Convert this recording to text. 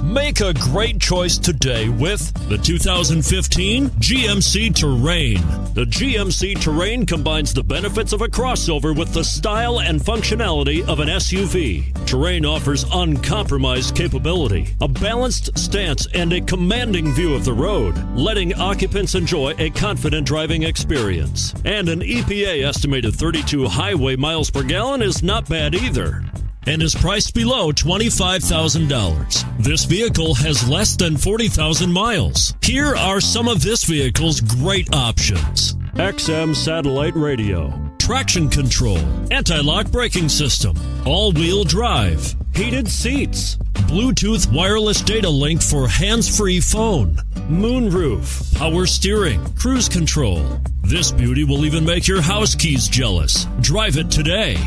Make a great choice today with the 2015 GMC Terrain. The GMC Terrain combines the benefits of a crossover with the style and functionality of an SUV. Terrain offers uncompromised capability, a balanced stance, and a commanding view of the road, letting occupants enjoy a confident driving experience. And an EPA estimated 32 highway miles per gallon is not bad either, and is priced below $25,000. This vehicle has less than 40,000 miles. Here are some of this vehicle's great options: XM satellite radio, traction control, anti-lock braking system, all-wheel drive, heated seats, Bluetooth wireless data link for hands-free phone, moonroof, power steering, cruise control. This beauty will even make your house keys jealous. Drive it today.